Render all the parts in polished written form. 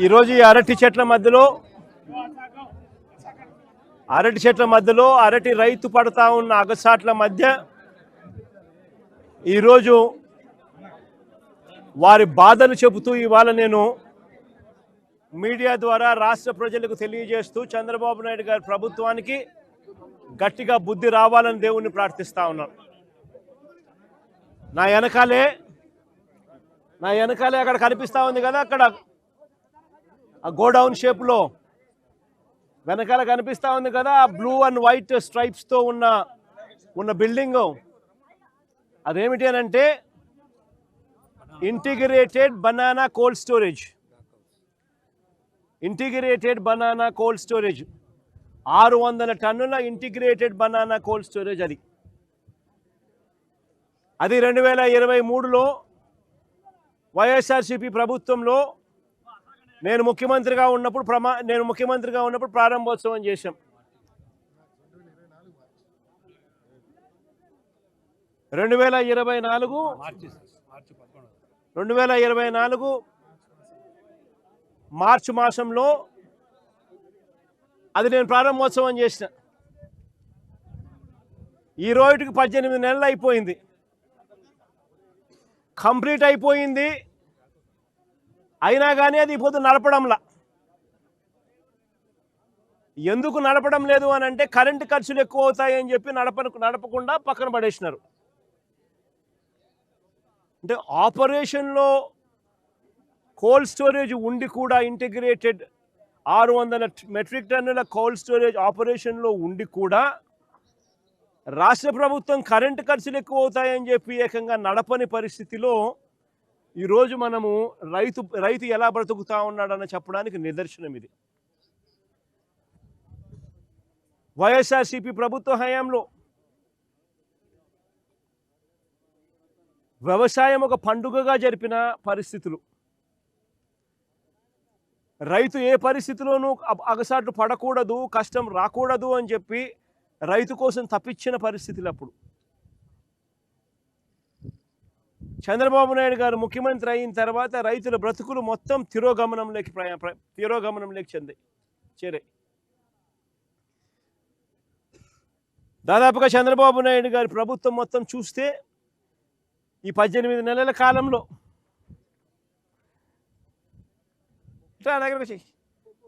ఈరోజు ఈ అరటి చెట్ల మధ్యలో అరటి రైతు పడతా ఉన్న అగసాట్ల మధ్య ఈరోజు వారి బాధలు చెబుతూ ఇవాళ నేను మీడియా ద్వారా రాష్ట్ర ప్రజలకు తెలియజేస్తూ చంద్రబాబు నాయుడు గారి ప్రభుత్వానికి గట్టిగా బుద్ధి రావాలని దేవుణ్ణి ప్రార్థిస్తా ఉన్నాను. నా వెనకాలే అక్కడ కనిపిస్తూ ఉంది కదా, అక్కడ ఆ గోడౌన్ షేప్లో వెనకాల కనిపిస్తూ ఉంది కదా, ఆ బ్లూ అండ్ వైట్ స్ట్రైప్స్తో ఉన్న బిల్డింగ్. అదేమిటి అని అంటే ఇంటిగ్రేటెడ్ బనానా కోల్డ్ స్టోరేజ్. 600 టన్నుల ఇంటిగ్రేటెడ్ బనానా కోల్డ్ స్టోరేజ్. అది 2023లో వైఎస్ఆర్సీపీ ప్రభుత్వంలో నేను ముఖ్యమంత్రిగా ఉన్నప్పుడు ప్రారంభోత్సవం చేశాం. 2024 మార్చి మాసంలో అది నేను ప్రారంభోత్సవం చేసిన. ఈ రోజుకి 18 నెలలు అయిపోయింది, కంప్లీట్ అయిపోయింది. అయినా కానీ అది ఇప్పుడు నడపడంలా. ఎందుకు నడపడం లేదు అని అంటే కరెంటు ఖర్చులు ఎక్కువ అవుతాయని చెప్పి నడపకుండా పక్కన పడేసినారు. అంటే ఆపరేషన్లో కోల్డ్ స్టోరేజ్ ఉండి కూడా, ఇంటిగ్రేటెడ్ 600 మెట్రిక్ టన్నుల కోల్డ్ స్టోరేజ్ ఆపరేషన్లో ఉండి కూడా రాష్ట్ర ప్రభుత్వం కరెంటు ఖర్చులు ఎక్కువ అవుతాయని చెప్పి ఏకంగా నడపని పరిస్థితిలో ఈరోజు మనము రైతు ఎలా బ్రతుకుతా ఉన్నాడని చెప్పడానికి నిదర్శనం ఇది. వైఎస్ఆర్సీపీ ప్రభుత్వ హయాంలో వ్యవసాయం ఒక పండుగగా జరిపిన పరిస్థితులు, రైతు ఏ పరిస్థితిలోనూ అగసాట్లు పడకూడదు, కష్టం రాకూడదు అని చెప్పి రైతు కోసం తప్పించిన పరిస్థితులు. అప్పుడు చంద్రబాబు నాయుడు గారు ముఖ్యమంత్రి అయిన తర్వాత రైతుల బ్రతుకులు మొత్తం తిరోగమనంలోకి చేరాయి. దాదాపుగా చంద్రబాబు నాయుడు గారి ప్రభుత్వం మొత్తం చూస్తే ఈ 18 నెలల కాలంలో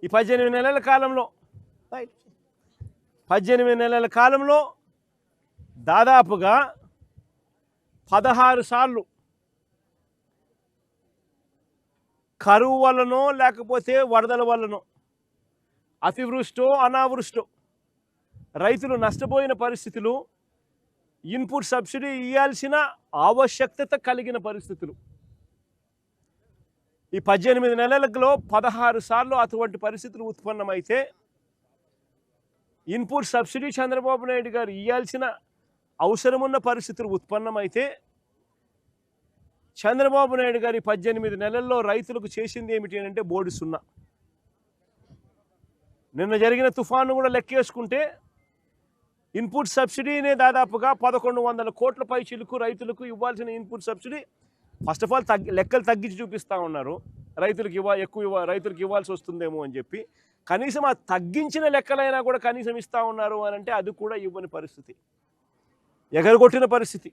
ఈ 18 నెలల కాలంలో దాదాపుగా 16 సార్లు కరువు వల్లనో లేకపోతే వరదల వల్లనో, అతివృష్టో అనావృష్టో రైతులు నష్టపోయిన పరిస్థితులు, ఇన్పుట్ సబ్సిడీ ఇవ్వాల్సిన ఆవశ్యకత కలిగిన పరిస్థితులు. ఈ 18 నెలలలో 16 సార్లు అటువంటి పరిస్థితులు ఉత్పన్నమైతే, ఇన్పుట్ సబ్సిడీ చంద్రబాబు నాయుడు గారు ఇవ్వాల్సిన అవసరమున్న పరిస్థితులు ఉత్పన్నమైతే, చంద్రబాబు నాయుడు గారి 18 నెలల్లో రైతులకు చేసింది ఏమిటి అంటే బోర్డు సున్నా. నిన్న జరిగిన తుఫాను కూడా లెక్కేసుకుంటే ఇన్పుట్ సబ్సిడీనే దాదాపుగా 1100 కోట్ల పై చిలుకు రైతులకు ఇవ్వాల్సిన input subsidy first of all లెక్కలు తగ్గించి చూపిస్తూ ఉన్నారు. రైతులకు ఇవ్వాల్సి వస్తుందేమో అని చెప్పి కనీసం ఆ తగ్గించిన లెక్కలైనా కూడా కనీసం ఇస్తూ ఉన్నారు అని అంటే అది కూడా ఇవ్వని పరిస్థితి, ఎగరగొట్టిన పరిస్థితి.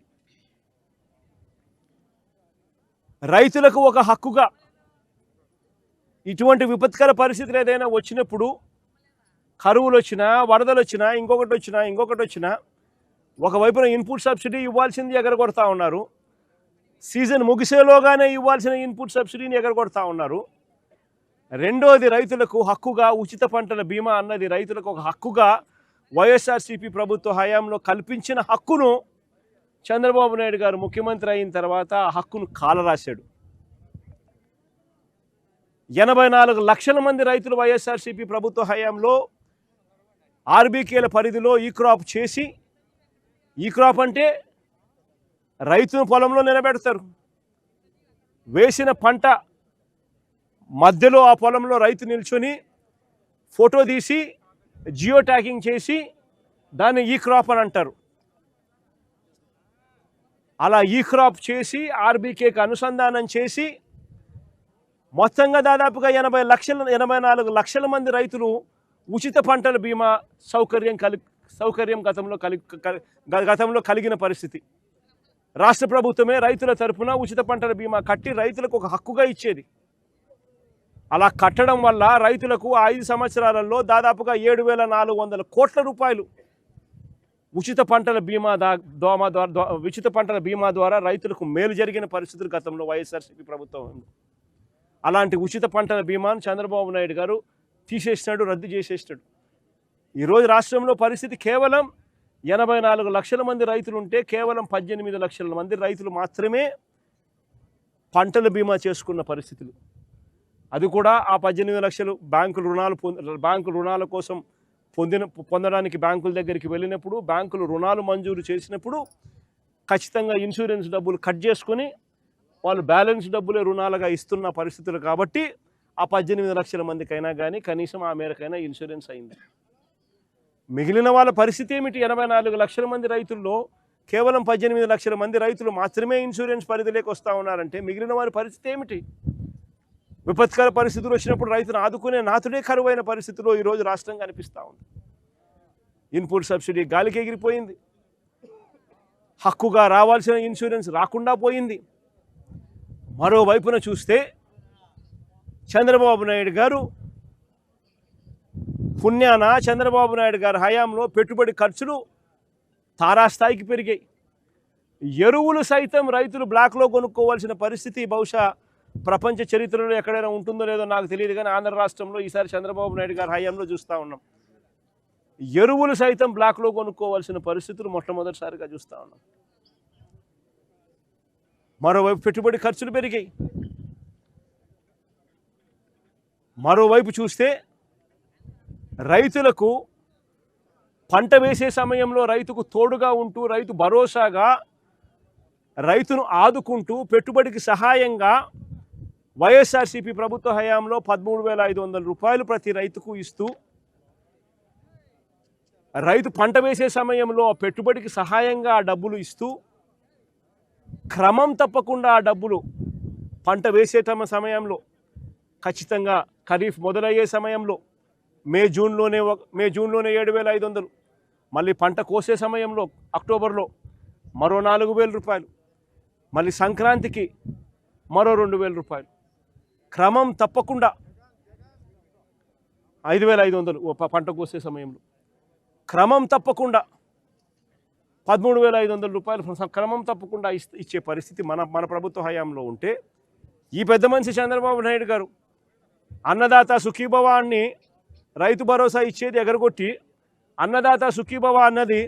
రైతులకు ఒక హక్కుగా ఇటువంటి విపత్కర పరిస్థితులు ఏదైనా వచ్చినప్పుడు, కరువులు వచ్చినా, వరదలు వచ్చినా, ఇంకొకటి వచ్చినా ఒకవైపున ఇన్పుట్ సబ్సిడీ ఇవ్వాల్సింది ఎగరగొడతా ఉన్నారు. సీజన్ ముగిసేలోగానే ఇవ్వాల్సిన ఇన్పుట్ సబ్సిడీని ఎగరగొడతా ఉన్నారు. రెండోది, రైతులకు హక్కుగా ఉచిత పంటల బీమా అన్నది రైతులకు ఒక హక్కుగా వైఎస్ఆర్సీపీ ప్రభుత్వ హయాంలో కల్పించిన హక్కును చంద్రబాబు నాయుడు గారు ముఖ్యమంత్రి అయిన తర్వాత ఆ హక్కును కాలరాశాడు. 84 లక్షల మంది రైతులు వైఎస్ఆర్సీపీ ప్రభుత్వ హయాంలో ఆర్బీకేల పరిధిలో ఈ క్రాప్ చేసి, ఈ క్రాప్ అంటే రైతును పొలంలో నిలబెడతారు, వేసిన పంట మధ్యలో ఆ పొలంలో రైతు నిల్చొని ఫోటో తీసి జియో ట్యాగింగ్ చేసి దాన్ని ఈ క్రాప్ అని అంటారు. అలా ఈ క్రాప్ చేసి ఆర్బీకేకి అనుసంధానం చేసి మొత్తంగా దాదాపుగా 84 లక్షల మంది రైతులు ఉచిత పంటల బీమా సౌకర్యం గతంలో కలిగిన పరిస్థితి. రాష్ట్ర ప్రభుత్వమే రైతుల తరపున ఉచిత పంటల బీమా కట్టి రైతులకు ఒక హక్కుగా ఇచ్చేది. అలా కట్టడం వల్ల రైతులకు 5 సంవత్సరాలలో దాదాపుగా 7,400 కోట్ల రూపాయలు ఉచిత పంటల బీమా ద్వారా రైతులకు మేలు జరిగిన పరిస్థితులు గతంలో వైఎస్ఆర్సీపీ ప్రభుత్వం. అలాంటి ఉచిత పంటల బీమాను చంద్రబాబు నాయుడు గారు తీసేసినాడు, రద్దు చేసేసినాడు. ఈరోజు రాష్ట్రంలో పరిస్థితి కేవలం 84 లక్షల మంది రైతులు ఉంటే కేవలం 18 లక్షల మంది రైతులు మాత్రమే పంటల బీమా చేసుకున్న పరిస్థితులు. అది కూడా ఆ 18 లక్షలు బ్యాంకుల రుణాల కోసం పొందడానికి బ్యాంకుల దగ్గరికి వెళ్ళినప్పుడు, బ్యాంకులు రుణాలు మంజూరు చేసినప్పుడు ఖచ్చితంగా ఇన్సూరెన్స్ డబ్బులు కట్ చేసుకొని వాళ్ళు బ్యాలెన్స్ డబ్బులే రుణాలుగా ఇస్తున్న పరిస్థితులు. కాబట్టి ఆ 18 లక్షల మందికైనా కానీ కనీసం ఆ మేరకైనా ఇన్సూరెన్స్ అయింది. మిగిలిన వాళ్ళ పరిస్థితి ఏమిటి? 84 లక్షల మంది రైతుల్లో కేవలం 18 లక్షల మంది రైతులు మాత్రమే ఇన్సూరెన్స్ పరిధిలోకి వస్తూ ఉన్నారంటే మిగిలిన వారి పరిస్థితి ఏమిటి? విపత్కర పరిస్థితులు వచ్చినప్పుడు రైతును ఆదుకునే నాతుడే కరువైన పరిస్థితిలో ఈరోజు రాష్ట్రం కనిపిస్తూ ఉంది. ఇన్పుట్ సబ్సిడీ గాలికి ఎగిరిపోయింది. హక్కుగా రావాల్సిన ఇన్సూరెన్స్ రాకుండా పోయింది. మరోవైపున చూస్తే చంద్రబాబు నాయుడు గారు పుణ్యాన చంద్రబాబు నాయుడు గారి హయాంలో పెట్టుబడి ఖర్చులు తారాస్థాయికి పెరిగాయి. ఎరువులు సైతం రైతులు బ్లాక్లో కొనుక్కోవాల్సిన పరిస్థితి బహుశా ప్రపంచ చరిత్రలో ఎక్కడైనా ఉంటుందో లేదో నాకు తెలియదు, కానీ ఆంధ్ర రాష్ట్రంలో ఈసారి చంద్రబాబు నాయుడు గారి హయాంలో చూస్తూ ఉన్నాం. ఎరువులు సైతం బ్లాక్లో కొనుక్కోవాల్సిన పరిస్థితులు మొట్టమొదటిసారిగా చూస్తూ ఉన్నాం. మరోవైపు పెట్టుబడి ఖర్చులు పెరిగాయి. మరోవైపు చూస్తే రైతులకు పంట వేసే సమయంలో రైతుకు తోడుగా ఉంటూ, రైతు భరోసాగా రైతును ఆదుకుంటూ పెట్టుబడికి సహాయంగా వైఎస్ఆర్సీపీ ప్రభుత్వ హయాంలో 13,500 రూపాయలు ప్రతి రైతుకు ఇస్తూ, రైతు పంట వేసే సమయంలో పెట్టుబడికి సహాయంగా ఆ డబ్బులు ఇస్తూ, క్రమం తప్పకుండా ఆ డబ్బులు పంట వేసే సమయంలో ఖచ్చితంగా ఖరీఫ్ మొదలయ్యే సమయంలో మే జూన్లోనే 7,500, మళ్ళీ పంట కోసే సమయంలో అక్టోబర్లో మరో 4,000 రూపాయలు, మళ్ళీ సంక్రాంతికి మరో 2,000 రూపాయలు, క్రమం తప్పకుండా 5,500 పంట కోసే సమయంలో, క్రమం తప్పకుండా 13,500 రూపాయలు క్రమం తప్పకుండా ఇచ్చే పరిస్థితి మన ప్రభుత్వ హయాంలో ఉంటే, ఈ పెద్ద మనిషి చంద్రబాబు నాయుడు గారు అన్నదాత సుఖీభవ అని రైతు భరోసా ఇచ్చేది ఎగరగొట్టి, అన్నదాత సుఖీభవ అన్నది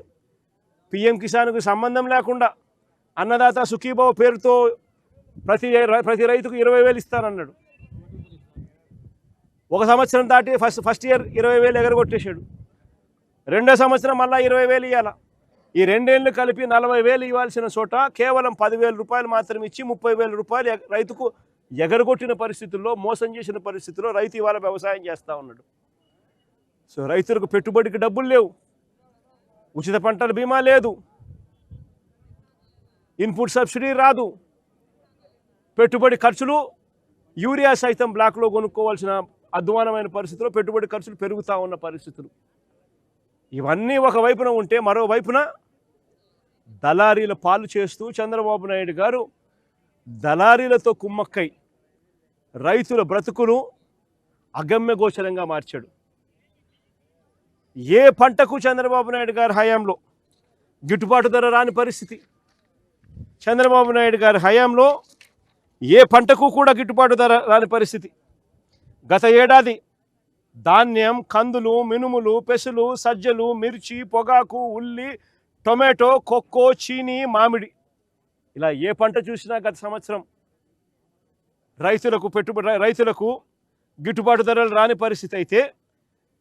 పిఎం కిసాన్కు సంబంధం లేకుండా అన్నదాత సుఖీభవ పేరుతో ప్రతి రైతుకు 20,000 ఇస్తానన్నాడు. ఒక సంవత్సరం దాటి ఫస్ట్ ఇయర్ 20,000 ఎగరగొట్టేశాడు. రెండో సంవత్సరం మళ్ళీ 20,000 ఇవ్వాల. ఈ 2 ఏళ్ళు కలిపి 40,000 ఇవ్వాల్సిన చోట కేవలం 10,000 రూపాయలు మాత్రం ఇచ్చి 30,000 రూపాయలు రైతుకు ఎగరగొట్టిన పరిస్థితుల్లో, మోసం చేసిన పరిస్థితుల్లో రైతు ఇవాళ వ్యవసాయం చేస్తూ ఉన్నాడు. సో రైతులకు పెట్టుబడికి డబ్బులు లేవు, ఉచిత పంటల బీమా లేదు, ఇన్పుట్ సబ్సిడీ రాదు, పెట్టుబడి ఖర్చులు యూరియా సైతం బ్లాక్లో కొనుక్కోవాల్సిన అధ్వానమైన పరిస్థితుల్లో పెట్టుబడి ఖర్చులు పెరుగుతూ ఉన్న పరిస్థితులు. ఇవన్నీ ఒకవైపున ఉంటే, మరోవైపున దళారీల పాలు చేస్తూ చంద్రబాబు నాయుడు గారు దళారీలతో కుమ్మక్కై రైతుల బ్రతుకును అగమ్యగోచరంగా మార్చాడు. ఏ పంటకు చంద్రబాబు నాయుడు గారి హయాంలో గిట్టుబాటు ధర రాని పరిస్థితి. చంద్రబాబు నాయుడు గారి హయాంలో ఏ పంటకు కూడా గిట్టుబాటు ధర రాని పరిస్థితి. గత ఏడాది ధాన్యం, కందులు, మినుములు, పెసలు, సజ్జలు, మిర్చి, పొగాకు, ఉల్లి, టొమాటో, కొక్కో, చీని, మామిడి, ఇలా ఏ పంట చూసినా గత సంవత్సరం రైతులకు గిట్టుబాటు ధరలు రాని పరిస్థితి అయితే,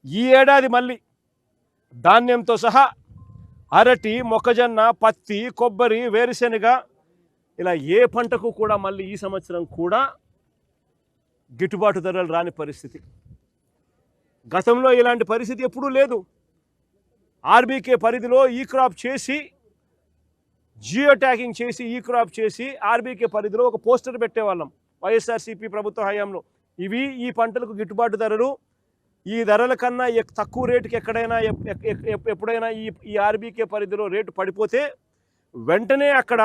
ఈ ఏడాది మళ్ళీ ధాన్యంతో సహా అరటి, మొక్కజొన్న, పత్తి, కొబ్బరి, వేరుశెనగ, ఇలా ఏ పంటకు కూడా మళ్ళీ ఈ సంవత్సరం కూడా గిట్టుబాటు ధరలు రాని పరిస్థితి. గతంలో ఇలాంటి పరిస్థితి ఎప్పుడూ లేదు. ఆర్బీకే పరిధిలో ఈ క్రాప్ చేసి, జియో ట్యాగింగ్ చేసి, ఈ క్రాప్ చేసి ఆర్బీకే పరిధిలో ఒక పోస్టర్ పెట్టేవాళ్ళం. వైఎస్ఆర్సీపీ ప్రభుత్వ హయాంలో. ఇవి ఈ పంటలకు గిట్టుబాటు ధరలు. ఈ ధరల కన్నా తక్కువ రేటుకి ఎక్కడైనా ఎప్పుడైనా ఈ ఆర్బీకే పరిధిలో రేటు పడిపోతే వెంటనే అక్కడ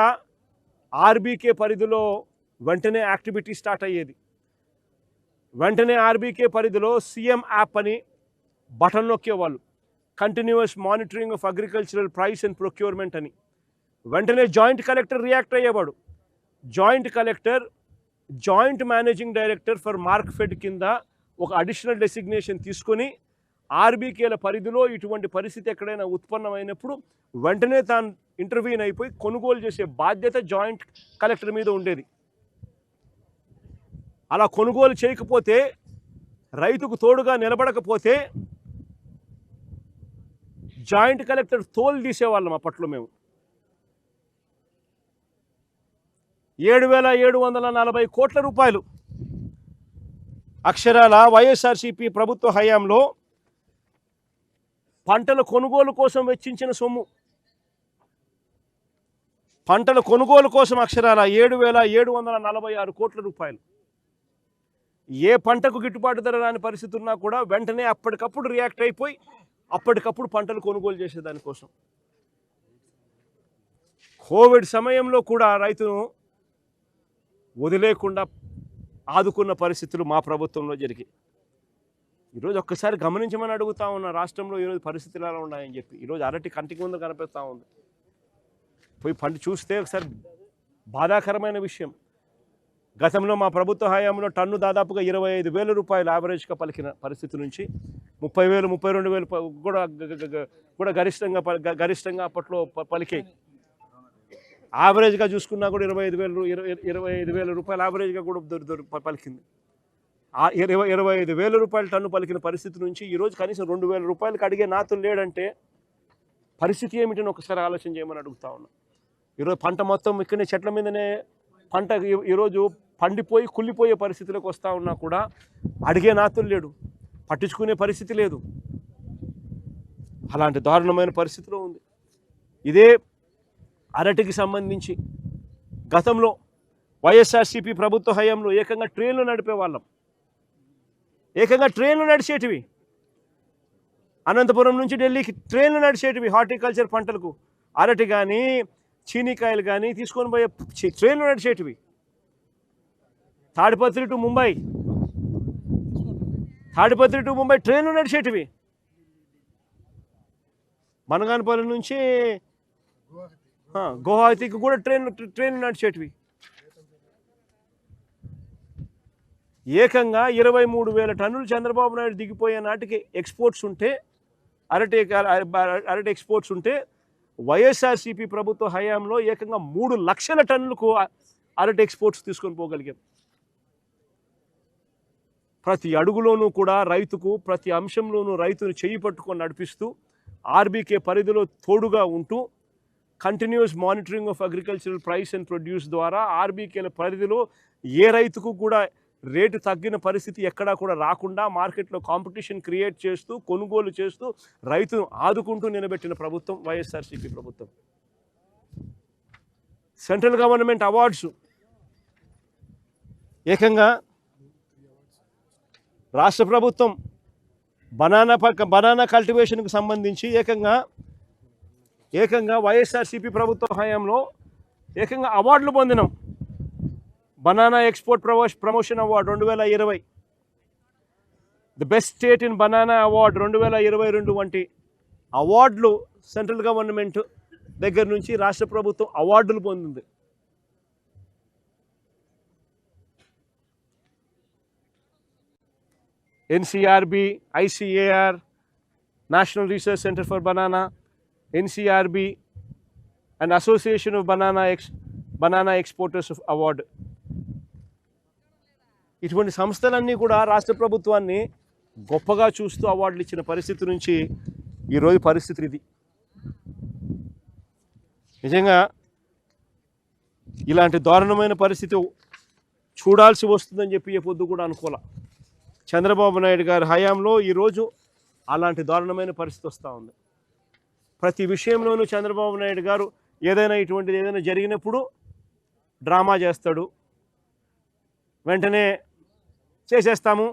ఆర్బీకే పరిధిలో వెంటనే యాక్టివిటీ స్టార్ట్ అయ్యేది. వెంటనే ఆర్బీకే పరిధిలో సీఎం యాప్ అని బటన్ నొక్కేవాళ్ళు, continuous monitoring of agricultural price and procurement అని. వెంటనే జాయింట్ కలెక్టర్ రియాక్ట్ అయ్యేవాడు. Joint collector joint managing director for Markfed కింద ఒక అడిషనల్ డెసిగ్నేషన్ తీసుకొని ఆర్బీకేల పరిధిలో ఇటువంటి పరిస్థితి ఎక్కడైనా ఉత్పన్నమైనప్పుడు వెంటనే తాను ఇంటర్వ్యూన్ అయిపోయి కొనుగోలు చేసే బాధ్యత జాయింట్ కలెక్టర్ మీద ఉండేది. అలా కొనుగోలు చేయకపోతే, రైతుకు తోడుగా నిలబడకపోతే జాయింట్ కలెక్టర్ తోలు తీసేవాళ్ళం అప్పట్లో మేము. 7,740 కోట్ల రూపాయలు అక్షరాల వైఎస్ఆర్సీపీ ప్రభుత్వ హయాంలో పంటల కొనుగోలు కోసం వెచ్చించిన సొమ్ము. పంటల కొనుగోలు కోసం అక్షరాల 7,746 కోట్ల రూపాయలు. ఏ పంటకు గిట్టుబాటు ధర రాని పరిస్థితి ఉన్నా కూడా వెంటనే అప్పటికప్పుడు రియాక్ట్ అయిపోయి అప్పటికప్పుడు పంటలు కొనుగోలు చేసేదానికోసం. కోవిడ్ సమయంలో కూడా రైతును వదిలేకుండా ఆదుకున్న పరిస్థితులు మా ప్రభుత్వంలో జరిగాయి. ఈరోజు ఒక్కసారి గమనించమని అడుగుతా ఉన్న రాష్ట్రంలో ఈరోజు పరిస్థితులు ఎలా ఉన్నాయని చెప్పి. ఈరోజు అరటి కంటికి ముందు కనిపిస్తూ ఉంది. పోయి పంట చూస్తే ఒకసారి బాధాకరమైన విషయం. గతంలో మా ప్రభుత్వ హయాంలో టన్ను దాదాపుగా 25,000 రూపాయలు యావరేజ్గా పలికిన పరిస్థితి నుంచి 30,000, 32,000 కూడా గరిష్టంగా అప్పట్లో పలికాయి. యావరేజ్గా చూసుకున్నా కూడా 25,000 రూపాయలు యావరేజ్గా కూడా పలికింది. 25,000 రూపాయల టన్ను పలికిన పరిస్థితి నుంచి ఈరోజు కనీసం 2,000 రూపాయలకు అడిగే నాతులు లేడంటే పరిస్థితి ఏమిటని ఒకసారి ఆలోచన చేయమని అడుగుతా ఉన్నా. ఈరోజు పంట మొత్తం ఇక్కడనే చెట్ల మీదనే పంట ఈరోజు పండిపోయి కుళ్ళిపోయే పరిస్థితిలోకి వస్తూ ఉన్నా కూడా అడిగే నాతులు లేడు, పట్టించుకునే పరిస్థితి లేదు. అలాంటి దారుణమైన పరిస్థితిలో ఉంది. ఇదే అరటికి సంబంధించి గతంలో వైఎస్ఆర్సీపీ ప్రభుత్వ హయాంలో ఏకంగా ట్రైన్లు నడిపే వాళ్ళం. ఏకంగా ట్రైన్లు నడిచేటివి. అనంతపురం నుంచి ఢిల్లీకి ట్రైన్లు నడిచేటివి. హార్టికల్చర్ పంటలకు అరటి కానీ చీనీకాయలు కానీ తీసుకొని పోయే ట్రైన్లు నడిచేటివి. తాడిపత్రి టు ముంబై ట్రైన్లు నడిచేటివి. మనగానపల్లి నుంచి గువాహతికి కూడా ట్రైన్లు నడిచేటివి. ఏకంగా 23,000 టన్నులు చంద్రబాబు నాయుడు దిగిపోయే నాటికి ఎక్స్పోర్ట్స్ ఉంటే, అరటి ఎక్స్పోర్ట్స్ ఉంటే వైఎస్ఆర్సీపీ ప్రభుత్వ హయాంలో ఏకంగా 3 లక్షల టన్నులకు అరటి ఎక్స్పోర్ట్స్ తీసుకొని పోగలిగాం. ప్రతి అడుగులోనూ కూడా రైతుకు, ప్రతి అంశంలోనూ రైతును చేయి పట్టుకొని నడిపిస్తూ ఆర్బీకే పరిధిలో తోడుగా ఉంటూ continuous monitoring of agricultural price and produce ద్వారా ఆర్బీకేల పరిధిలో ఏ రైతుకు కూడా రేటు తగ్గిన పరిస్థితి ఎక్కడా కూడా రాకుండా మార్కెట్లో కాంపిటీషన్ క్రియేట్ చేస్తూ కొనుగోలు చేస్తూ రైతును ఆదుకుంటూ నిలబెట్టిన ప్రభుత్వం వైఎస్ఆర్సీపీ ప్రభుత్వం. సెంట్రల్ గవర్నమెంట్ అవార్డ్స్ ఏకంగా రాష్ట్ర ప్రభుత్వం బనానా కల్టివేషన్కు సంబంధించి ఏకంగా వైఎస్ఆర్సీపీ ప్రభుత్వ హయాంలో ఏకంగా అవార్డులు పొందినాం. Banana export promotion award 2020, the best state in banana award 2022 వంటి అవార్డులు సెంట్రల్ గవర్నమెంట్ దగ్గర నుంచి రాష్ట్ర ప్రభుత్వం అవార్డులు పొందింది. NCRB, ICAR, National Research Center for Banana, NCRB and Association of Banana Exporters of Award. ఇటువంటి సంస్థలన్నీ కూడా రాష్ట్ర ప్రభుత్వాన్ని గొప్పగా చూస్తూ అవార్డులు ఇచ్చిన పరిస్థితి నుంచి ఈరోజు పరిస్థితి ఇది. నిజంగా ఇలాంటి దారుణమైన పరిస్థితి చూడాల్సి వస్తుందని చెప్పి ఏ పొద్దు కూడా అనుకోలే. చంద్రబాబు నాయుడు గారి హయాంలో ఈరోజు అలాంటి దారుణమైన పరిస్థితి వస్తూ ఉంది. ప్రతి విషయంలోనూ చంద్రబాబు నాయుడు గారు ఏదైనా జరిగినప్పుడు డ్రామా చేస్తాడు. వెంటనే చేసేస్తాము,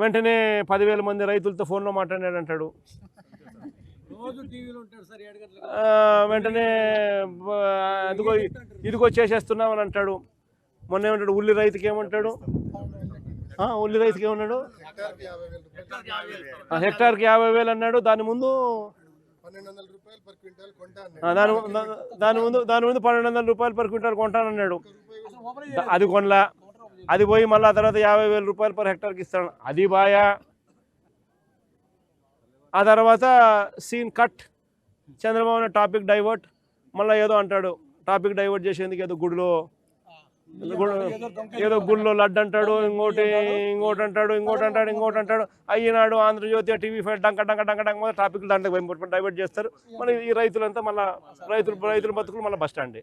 వెంటనే 10,000 మంది రైతులతో ఫోన్లో మాట్లాడాడు అంటాడు. వెంటనే ఇదిగో చేసేస్తున్నామని అంటాడు. మొన్న ఏమంటాడు ఉల్లి రైతుకి ఏమంటాడు, ఉల్లి రైతుకి ఏమన్నాడు, హెక్టార్కి 50,000 అన్నాడు. దాని ముందు 1,200 రూపాయలు పర్ క్వింటాల్ కొంటానన్నాడు. అది కొనలా, అది పోయి మళ్ళీ ఆ తర్వాత 50,000 రూపాయలు పర్ హెక్టార్కి ఇస్తాడు. అది బాయా. ఆ తర్వాత scene cut, Chandrababu topic divert, మళ్ళీ ఏదో అంటాడు. టాపిక్ డైవర్ట్ చేసేందుకు ఏదో గుడిలో లడ్డు అంటాడు, ఇంకోటి అంటాడు. అయ్యినాడు ఆంధ్రజ్యోతి TV5 డంక టాపిక్ దాంట్లో డైవర్ట్ చేస్తారు. మన ఈ రైతులంతా మళ్ళీ రైతుల బతుకులు మళ్ళీ బస్ స్టాండే.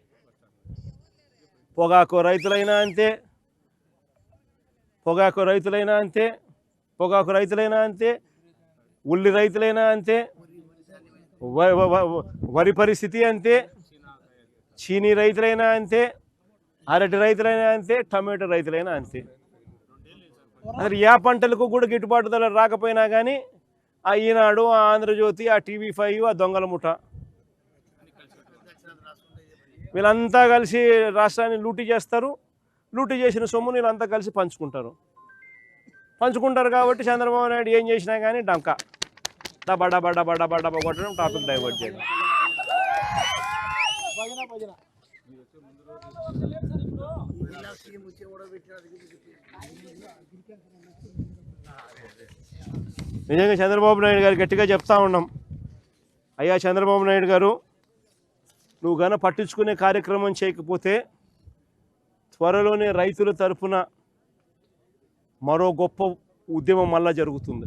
పొగాకు రైతులైనా అంతే, ఉల్లి రైతులైనా అంతే, వరి పరిస్థితి అంతే, చీనీ రైతులైనా అంతే, అరటి రైతులైనా అంతే, టమాటో రైతులైనా అంతే. అసలు ఏ పంటలకు కూడా గిట్టుబాటు ధర రాకపోయినా కానీ ఆ ఈనాడు, ఆ ఆంధ్రజ్యోతి, ఆ TV5, ఆ దొంగల ముఠ వీళ్ళంతా కలిసి రాష్ట్రాన్ని లూటీ చేస్తారు. లూటీ చేసిన సొమ్ముని వీళ్ళంతా కలిసి పంచుకుంటారు కాబట్టి చంద్రబాబు నాయుడు ఏం చేసినా కానీ డంకా డబ్బా కొట్టడం, టాపిక్ డైవర్ట్ చేయడం. నిజంగా చంద్రబాబు నాయుడు గారు గట్టిగా చెప్తా ఉన్నాం, అయ్యా చంద్రబాబు నాయుడు గారు, నువ్వు గన పట్టించుకునే కార్యక్రమం చేయకపోతే త్వరలోనే రైతుల తరఫున మరో గొప్ప ఉద్యమం మళ్ళా జరుగుతుంది.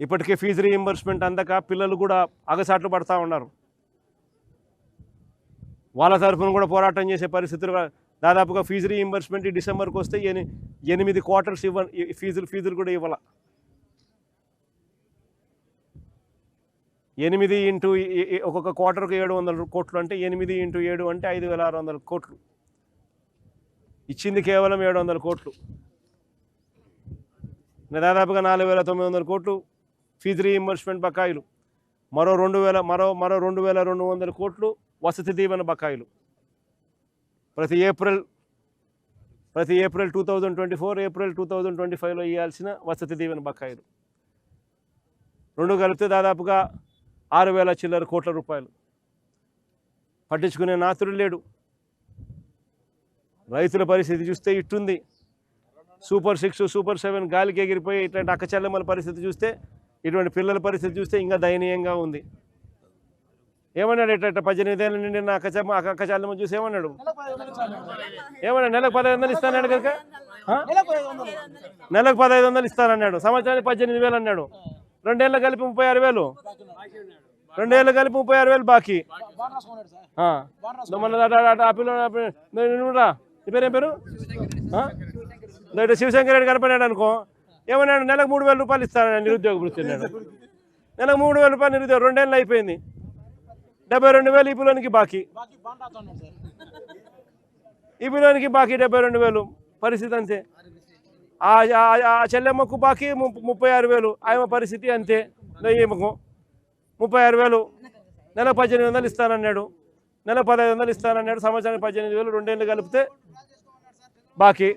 ఇప్పటికే ఫీజు రీయింబర్స్మెంట్ అందక పిల్లలు కూడా అగసాట్లు పడతా ఉన్నారు. వాళ్ళ తరఫున కూడా పోరాటం చేసే పరిస్థితులు. దాదాపుగా ఫీజు రీయింబర్స్మెంట్ డిసెంబర్కి వస్తే 8 క్వార్టర్స్ ఫీజులు కూడా ఇవ్వాల. 8 ఇంటూ ఒక్కొక్క క్వార్టర్కు 700 కోట్లు అంటే 8 ఇంటూ 7 అంటే 5,600 కోట్లు. ఇచ్చింది కేవలం 700 కోట్లు. దాదాపుగా 4,900 కోట్లు ఫీజు రీయింబర్స్మెంట్ బకాయిలు, మరో 2,200 కోట్లు వసతి దీవెన బకాయిలు. ప్రతి ఏప్రిల్ 2024, ఏప్రిల్ 2025లో ఇవ్వాల్సిన వసతి దీవెన బకాయిలు రెండు కలిపితే దాదాపుగా 6,000 చిల్లర కోట్ల రూపాయలు. పట్టించుకునే నాతుడు లేడు. రైతుల పరిస్థితి చూస్తే ఇట్టుంది. సూపర్ 6, సూపర్ 7 గాలికి ఎగిరిపోయి ఇట్లాంటి అక్కచెల్లెమ్మల పరిస్థితి చూస్తే, ఇటువంటి పిల్లల పరిస్థితి చూస్తే ఇంకా దయనీయంగా ఉంది. ఏమన్నాడు, ఇట్లా 18 ఏళ్ళ నుండి నా అక్కచెల్లెమ్మ చూసి ఏమన్నాడు, నెలకు 1500 ఇస్తానన్నాడు కనుక, నెలకు 1500 ఇస్తానన్నాడు. సంవత్సరానికి 18,000 అన్నాడు. 2 ఏళ్ళు కలిపి 36,000, 2 ఏళ్ళు కలిపి 36,000 బాకీ. పేరు ఏం పేరు శివశంకర్ రెడ్డి కనపడాడు అనుకో, ఏమన్నాడు, నెలకు 3,000 రూపాయలు ఇస్తానని నిరుద్యోగ వృత్తి అన్నాడు. నెలకు 3,000 రూపాయలు నిరుద్యోగం. 2 ఏళ్ళు అయిపోయింది. 72,000 ఈ పిల్లోనికి బాకీ. ఈ పిల్లోనికి బాకీ 72,000. పరిస్థితి అంతే. ఆ చెల్లెమ్మకు బాకీ 36,000. ఆమె పరిస్థితి అంతే. ఈమెకు 36,000. నెలకు 1,800 ఇస్తానన్నాడు. నెలకు 1,500 ఇస్తానన్నాడు. సంవత్సరానికి 18,000. 2 ఏళ్ళు కలిపితే బాకీ.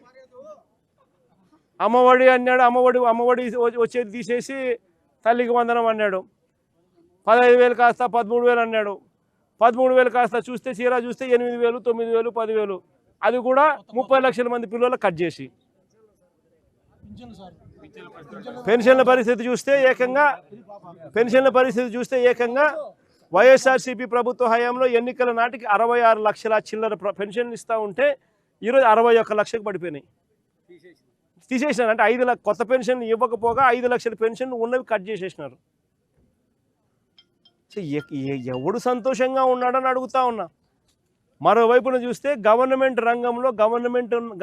అమ్మఒడి అన్నాడు. అమ్మఒడి వచ్చేది తీసేసి తల్లికి వందనం అన్నాడు. 15,000 కాస్త 13,000 అన్నాడు. 13,000 కాస్త చూస్తే చీరా చూస్తే 8,000, 9,000, 10,000. అది కూడా 30 లక్షల మంది పిల్లలు కట్ చేసి. పెన్షన్ల పరిస్థితి చూస్తే ఏకంగా వైఎస్ఆర్సీపీ ప్రభుత్వ హయాంలో ఎన్నికల నాటికి 66 లక్షల చిల్లర పెన్షన్లు ఇస్తూ ఉంటే ఈరోజు 61 లక్షకు పడిపోయినాయి. తీసేసినారు. అంటే 5 లక్షల కొత్త పెన్షన్ ఇవ్వకపోగా 5 లక్షల పెన్షన్లు ఉన్నవి కట్ చేసేసినారు. ఎవడు సంతోషంగా ఉన్నాడని అడుగుతా ఉన్నా. మరోవైపున చూస్తే గవర్నమెంట్ రంగంలో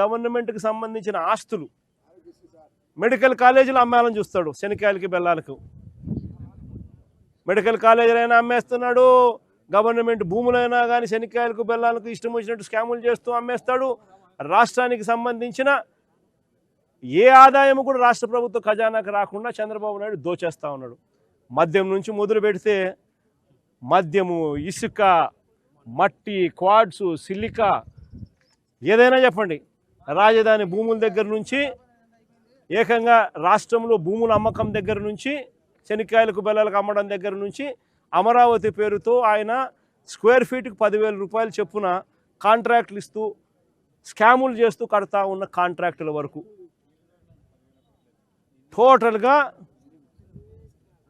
గవర్నమెంట్కి సంబంధించిన ఆస్తులు మెడికల్ కాలేజీలు అమ్మాలని చూస్తాడు. శనికాయలకి బెల్లాలకు మెడికల్ కాలేజీలైనా అమ్మేస్తున్నాడు, గవర్నమెంట్ భూములైనా కానీ శనక్కాయలకు బెల్లాలకు ఇష్టం వచ్చినట్టు స్కాములు చేస్తూ అమ్మేస్తాడు. రాష్ట్రానికి సంబంధించిన ఏ ఆదాయం కూడా రాష్ట్ర ప్రభుత్వ ఖజానాకు రాకుండా చంద్రబాబు నాయుడు దోచేస్తూ ఉన్నాడు. మద్యం నుంచి మొదలు పెడితే మద్యము, ఇసుక, మట్టి, క్వాడ్సు, సిలికా, ఏదైనా చెప్పండి, రాజధాని భూముల దగ్గర నుంచి ఏకంగా రాష్ట్రంలో భూముల అమ్మకం దగ్గర నుంచి శనక్కాయలకు బెల్లాలకు అమ్మడం దగ్గర నుంచి అమరావతి పేరుతో ఆయన స్క్వేర్ ఫీట్కి 10,000 రూపాయలు చొప్పున కాంట్రాక్టులు ఇస్తూ స్కాములు చేస్తూ కడతా ఉన్న కాంట్రాక్టుల వరకు టోటల్గా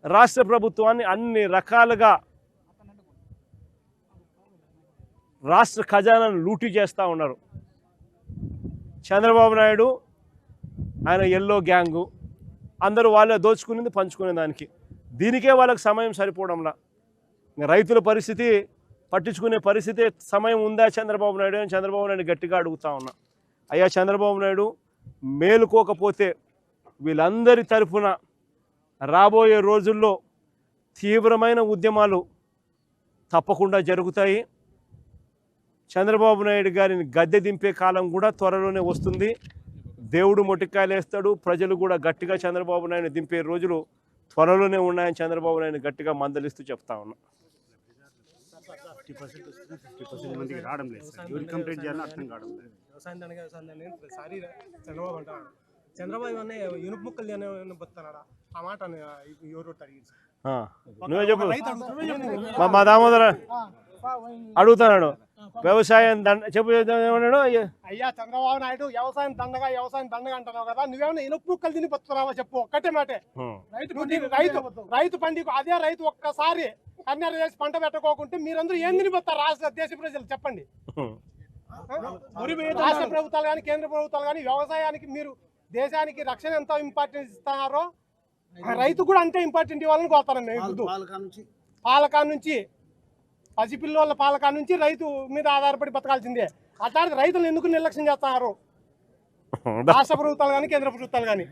రాష్ట్ర ప్రభుత్వాన్ని అన్ని రకాలుగా రాష్ట్ర ఖజానాను లూటీ చేస్తూ ఉన్నారు. చంద్రబాబు నాయుడు ఆయన ఎల్లో గ్యాంగు అందరూ వాళ్ళే దోచుకునేది పంచుకునే దానికి, దీనికే వాళ్ళకి సమయం సరిపోవడంలా. రైతుల పరిస్థితి పట్టించుకునే పరిస్థితి సమయం ఉందా చంద్రబాబు నాయుడు అని చంద్రబాబు నాయుడు గట్టిగా అడుగుతా ఉన్నా. అయ్యా చంద్రబాబు నాయుడు మేలుకోకపోతే వీళ్ళందరి తరఫున రాబోయే రోజుల్లో తీవ్రమైన ఉద్యమాలు తప్పకుండా జరుగుతాయి. చంద్రబాబు నాయుడు గారిని గద్దె దింపే కాలం కూడా త్వరలోనే వస్తుంది. దేవుడు మొటికాయలు వేస్తాడు, ప్రజలు కూడా గట్టిగా చంద్రబాబు నాయుడు దింపే రోజులు త్వరలోనే ఉన్నాయని చంద్రబాబు నాయుడు గట్టిగా మందలిస్తూ చెప్తా ఉన్నా. 50% మందికి రావడం లేదు సార్. ఎవరు కంప్లీట్ చేయాలో అర్థం కావడం లేదు. చంద్రబాబు అనే ఇనుపు ముక్కలు బతున్నాడా ఆ మాట ఎవరు అడిగింది? నువ్వే చెప్పు. మా దామోదర అడుగుతున్నాడు వ్యవసాయం చెప్పు ఏమన్నాడు? అయ్యా చంద్రబాబు నాయుడు వ్యవసాయం దండగా అంటున్నావు కదా, నువ్వేమన్నా ఇనుపు ముక్కలు తిని బతున్నావా చెప్పు. ఒక్కటే మాటే, రైతు పండికు అదే రైతు ఒక్కసారి కన్నెర చేసి పంట పెట్టకోకుంటే మీరందరూ ఏం తినిపోతారు రాష్ట్ర దేశ ప్రజలు చెప్పండి. రాష్ట్ర ప్రభుత్వాలు కానీ కేంద్ర ప్రభుత్వాలు కానీ వ్యవసాయానికి మీరు దేశానికి రక్షణ ఎంత ఇంపార్టెన్స్ ఇస్తున్నారో రైతు కూడా అంతే ఇంపార్టెంట్ ఇవ్వాలని కోరుతానండి. పాలకా నుంచి పసిపిల్లల పాలకా నుంచి రైతు మీద ఆధారపడి బతకాల్సిందే. అట్లాంటి రైతులు ఎందుకు నిర్లక్ష్యం చేస్తున్నారు రాష్ట్ర ప్రభుత్వాలు కానీ కేంద్ర ప్రభుత్వాలు కానీ?